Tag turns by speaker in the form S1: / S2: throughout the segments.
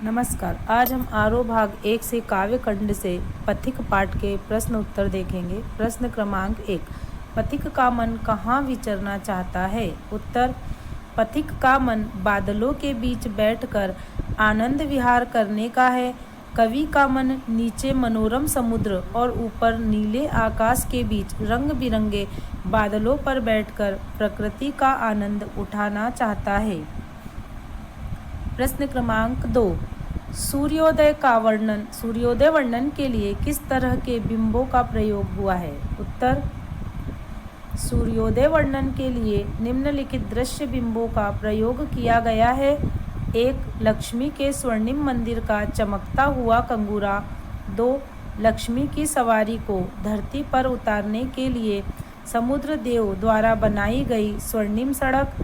S1: नमस्कार। आज हम आरोह भाग 1 से काव्य खंड से पथिक पाठ के प्रश्न उत्तर देखेंगे। प्रश्न क्रमांक 1, पथिक का मन कहाँ विचरना चाहता है? उत्तर, पथिक का मन बादलों के बीच बैठकर आनंद विहार करने का है। कवि का मन नीचे मनोरम समुद्र और ऊपर नीले आकाश के बीच रंग बिरंगे बादलों पर बैठकर प्रकृति का आनंद उठाना चाहता है। प्रश्न क्रमांक 2, सूर्योदय वर्णन के लिए किस तरह के बिंबों का प्रयोग हुआ है? उत्तर, सूर्योदय वर्णन के लिए निम्नलिखित दृश्य बिंबों का प्रयोग किया गया है। 1, लक्ष्मी के स्वर्णिम मंदिर का चमकता हुआ कंगूरा। 2, लक्ष्मी की सवारी को धरती पर उतारने के लिए समुद्र देव द्वारा बनाई गई स्वर्णिम सड़क।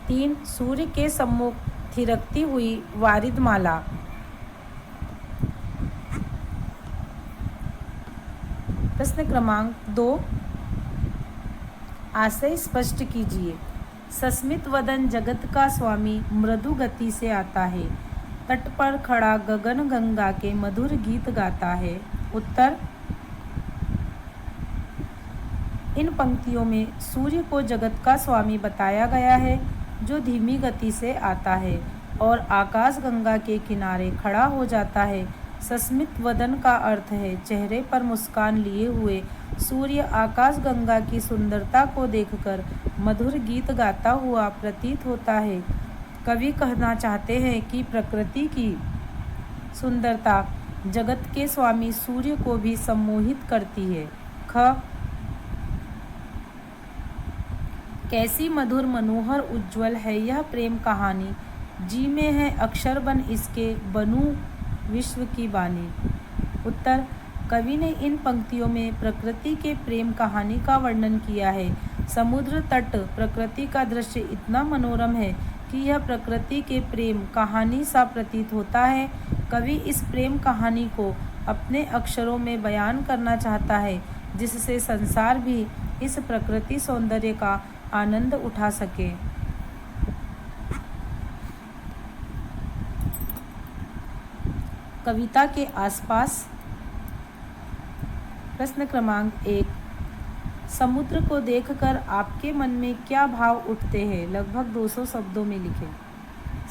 S1: 3, सूर्य के सम्मुख थिरकती हुई वारिदमाला। प्रश्न क्रमांक 2, आशय स्पष्ट कीजिए। सस्मित वदन जगत का स्वामी मृदु गति से आता है, तट पर खड़ा गगन गंगा के मधुर गीत गाता है। उत्तर, इन पंक्तियों में सूर्य को जगत का स्वामी बताया गया है, जो धीमी गति से आता है और आकाश गंगा के किनारे खड़ा हो जाता है। सस्मित वदन का अर्थ है चेहरे पर मुस्कान लिए हुए। सूर्य आकाश गंगा की सुंदरता को देखकर मधुर गीत गाता हुआ प्रतीत होता है। कवि कहना चाहते हैं कि प्रकृति की सुंदरता जगत के स्वामी सूर्य को भी सम्मोहित करती है। ख, कैसी मधुर मनोहर उज्ज्वल है यह प्रेम कहानी, जी में है अक्षर बन इसके, बनूं विश्व की बानी। उत्तर, कवि ने इन पंक्तियों में प्रकृति के प्रेम कहानी का वर्णन किया है। समुद्र तट प्रकृति का दृश्य इतना मनोरम है कि यह प्रकृति के प्रेम कहानी सा प्रतीत होता है। कवि इस प्रेम कहानी को अपने अक्षरों में बयान करना चाहता है, जिससे संसार भी इस प्रकृति सौंदर्य का आनंद उठा सके। कविता के आसपास। प्रश्न क्रमांक 1, समुद्र को देखकर आपके मन में क्या भाव उठते हैं? लगभग 200 शब्दों में लिखें।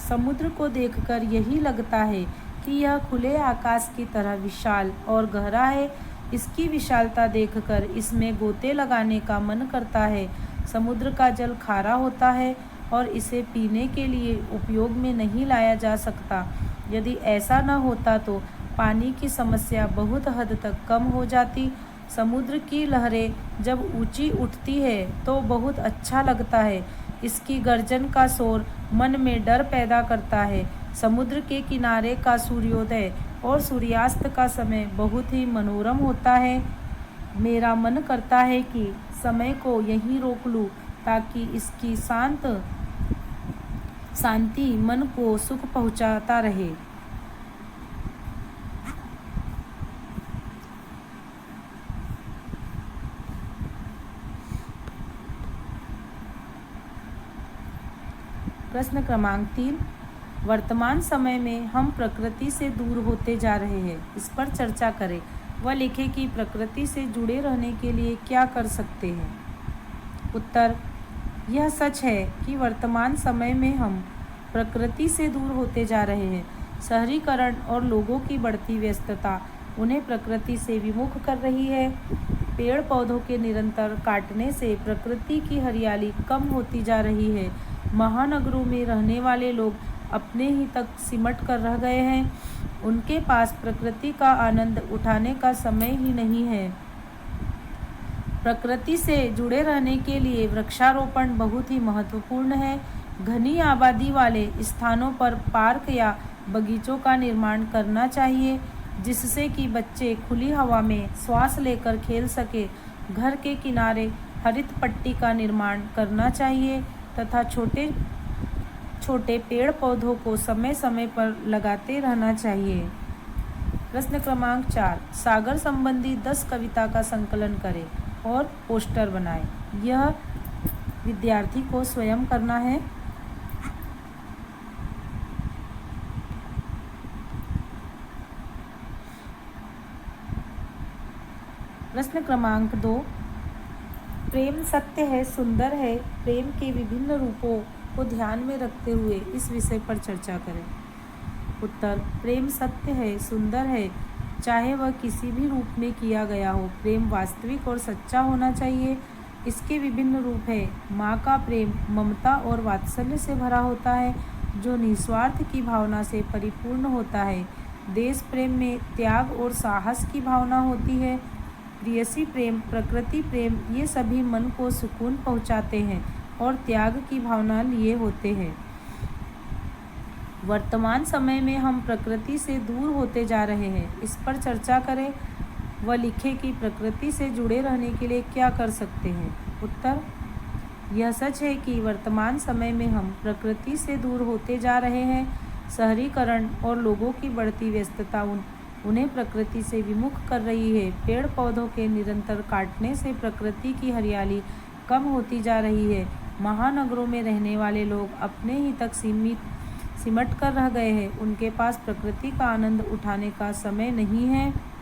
S1: समुद्र को देखकर यही लगता है कि यह खुले आकाश की तरह विशाल और गहरा है। इसकी विशालता देखकर इसमें गोते लगाने का मन करता है। समुद्र का जल खारा होता है और इसे पीने के लिए उपयोग में नहीं लाया जा सकता। यदि ऐसा न होता तो पानी की समस्या बहुत हद तक कम हो जाती। समुद्र की लहरें जब ऊंची उठती है तो बहुत अच्छा लगता है। इसकी गर्जन का शोर मन में डर पैदा करता है। समुद्र के किनारे का सूर्योदय और सूर्यास्त का समय बहुत ही मनोरम होता है। मेरा मन करता है कि समय को यहीं रोक लूं, ताकि इसकी शांति मन को सुख पहुंचाता रहे। प्रश्न क्रमांक 3, वर्तमान समय में हम प्रकृति से दूर होते जा रहे हैं, इस पर चर्चा करें। वह लिखे कि प्रकृति से जुड़े रहने के लिए क्या कर सकते हैं। उत्तर, यह सच है कि वर्तमान समय में हम प्रकृति से दूर होते जा रहे हैं। शहरीकरण और लोगों की बढ़ती व्यस्तता उन्हें प्रकृति से विमुख कर रही है। पेड़ पौधों के निरंतर काटने से प्रकृति की हरियाली कम होती जा रही है। महानगरों में रहने वाले लोग अपने ही तक सिमट कर रह गए हैं। उनके पास प्रकृति का आनंद उठाने का समय ही नहीं है। प्रकृति से जुड़े रहने के लिए वृक्षारोपण बहुत ही महत्वपूर्ण है। घनी आबादी वाले स्थानों पर पार्क या बगीचों का निर्माण करना चाहिए, जिससे कि बच्चे खुली हवा में श्वास लेकर खेल सके। घर के किनारे हरित पट्टी का निर्माण करना चाहिए तथा छोटे छोटे पेड़ पौधों को समय समय पर लगाते रहना चाहिए। प्रश्न क्रमांक 4, सागर संबंधी 10 कविता का संकलन करें और पोस्टर बनाएं। यह विद्यार्थी को स्वयं करना है। प्रश्न क्रमांक 2, प्रेम सत्य है, सुंदर है, प्रेम के विभिन्न रूपों को ध्यान में रखते हुए इस विषय पर चर्चा करें। उत्तर, प्रेम सत्य है, सुंदर है, चाहे वह किसी भी रूप में किया गया हो। प्रेम वास्तविक और सच्चा होना चाहिए। इसके विभिन्न रूप हैं। माँ का प्रेम ममता और वात्सल्य से भरा होता है, जो निस्वार्थ की भावना से परिपूर्ण होता है। देश प्रेम में त्याग और साहस की भावना होती है। प्रेयसी प्रेम, प्रकृति प्रेम, ये सभी मन को सुकून पहुँचाते हैं और त्याग की भावना लिए होते हैं। वर्तमान समय में हम प्रकृति से दूर होते जा रहे हैं, इस पर चर्चा करें व लिखें कि प्रकृति से जुड़े रहने के लिए क्या कर सकते हैं। उत्तर, यह सच है कि वर्तमान समय में हम प्रकृति से दूर होते जा रहे हैं। शहरीकरण और लोगों की बढ़ती व्यस्तता उन्हें प्रकृति से विमुख कर रही है। पेड़ पौधों के निरंतर काटने से प्रकृति की हरियाली कम होती जा रही है। महानगरों में रहने वाले लोग अपने ही तक सिमट कर रह गए हैं। उनके पास प्रकृति का आनंद उठाने का समय नहीं है।